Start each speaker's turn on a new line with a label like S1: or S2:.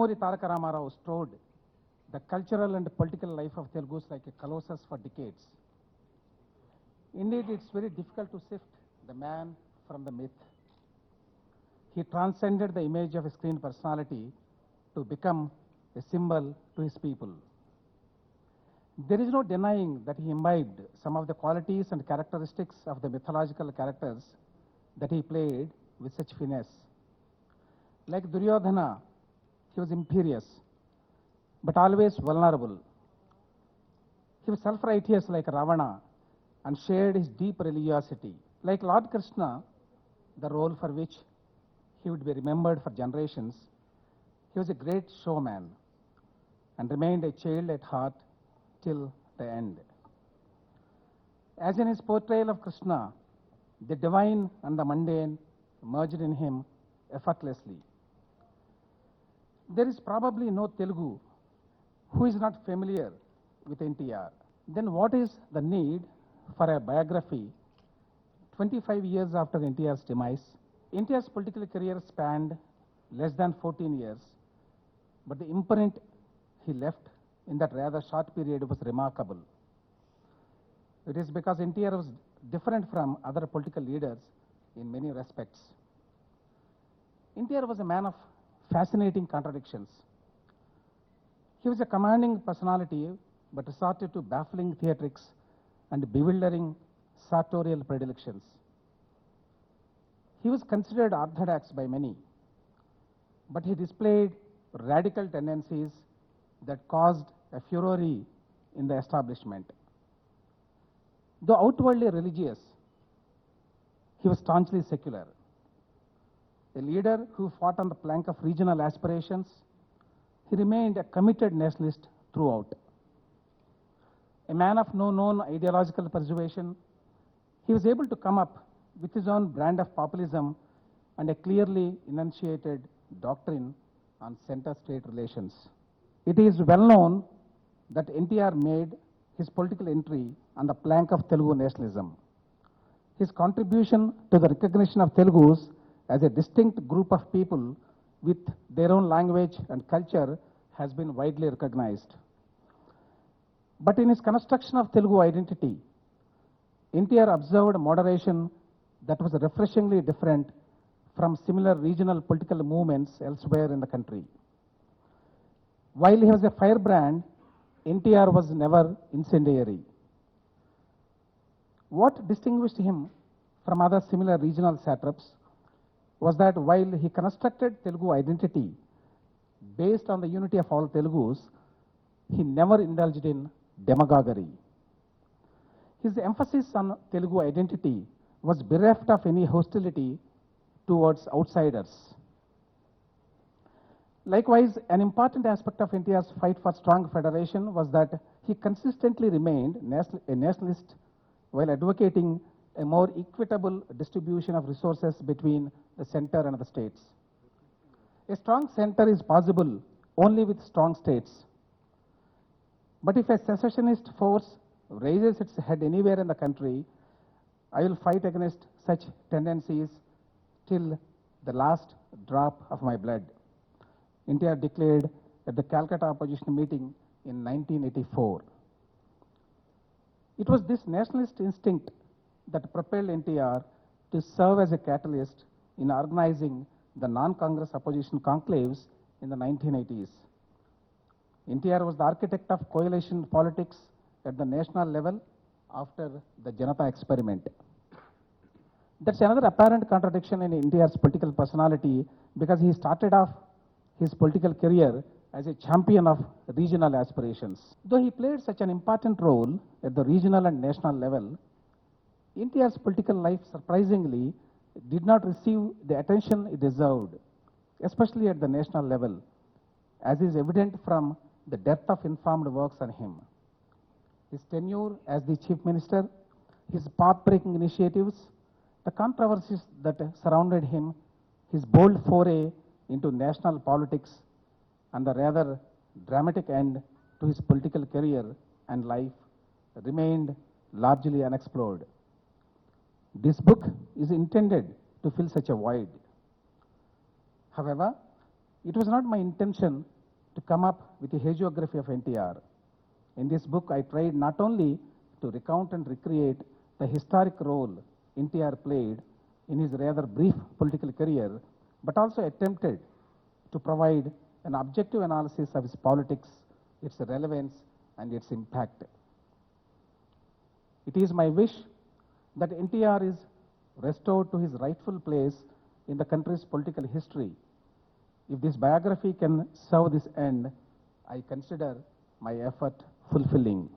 S1: Nandamuri Taraka Ramarao strode the cultural and political life of Telugus like a colossus for decades. Indeed, it's very difficult to sift the man from the myth. He transcended the image of a screen personality to become a symbol to his people. There is no denying that he imbibed some of the qualities and characteristics of the mythological characters that he played with such finesse. Like Duryodhana, he was imperious, but always vulnerable. He was self-righteous like Ravana and shared his deep religiosity. Like Lord Krishna, the role for which he would be remembered for generations, he was a great showman and remained a child at heart till the end. As in his portrayal of Krishna, the divine and the mundane merged in him effortlessly. There is probably no Telugu who is not familiar with NTR. Then what is the need for a biography 25 years after NTR's demise? NTR's political career spanned less than 14 years, but the imprint he left in that rather short period was remarkable. It is because NTR was different from other political leaders in many respects. NTR was a man of fascinating contradictions. He was a commanding personality, but resorted to baffling theatrics and bewildering sartorial predilections. He was considered orthodox by many, but he displayed radical tendencies that caused a furore in the establishment. Though outwardly religious, he was staunchly secular. A leader who fought on the plank of regional aspirations, he remained a committed nationalist throughout. A man of no known ideological persuasion, he was able to come up with his own brand of populism and a clearly enunciated doctrine on center-state relations. It is well known that NTR made his political entry on the plank of Telugu nationalism. His contribution to the recognition of Telugus as a distinct group of people with their own language and culture has been widely recognized. But in his construction of Telugu identity, NTR observed moderation that was refreshingly different from similar regional political movements elsewhere in the country. While he was a firebrand, NTR was never incendiary. What distinguished him from other similar regional satraps was that while he constructed Telugu identity based on the unity of all Telugus, he never indulged in demagoguery. His emphasis on Telugu identity was bereft of any hostility towards outsiders. Likewise, an important aspect of NTR's fight for strong federation was that he consistently remained a nationalist while advocating a more equitable distribution of resources between the center and the states. A strong center is possible only with strong states. But if a secessionist force raises its head anywhere in the country, I will fight against such tendencies till the last drop of my blood. NTR declared at the Calcutta opposition meeting in 1984. It was this nationalist instinct that propelled NTR to serve as a catalyst in organizing the non-Congress opposition conclaves in the 1980s. NTR was the architect of coalition politics at the national level after the Janata experiment. That's another apparent contradiction in NTR's political personality, because he started off his political career as a champion of regional aspirations. Though he played such an important role at the regional and national level, NTR's political life surprisingly did not receive the attention it deserved, especially at the national level, as is evident from the depth of informed works on him. His tenure as the Chief Minister, his path-breaking initiatives, the controversies that surrounded him, his bold foray into national politics, and the rather dramatic end to his political career and life remained largely unexplored. This book is intended to fill such a void. However, It was not my intention to come up with a hagiography of NTR. In this book, I tried not only to recount and recreate the historic role NTR played in his rather brief political career, but also attempted to provide an objective analysis of his politics, its relevance, and its impact. It is my wish that NTR is restored to his rightful place in the country's political history. If this biography can serve this end, I consider my effort fulfilling.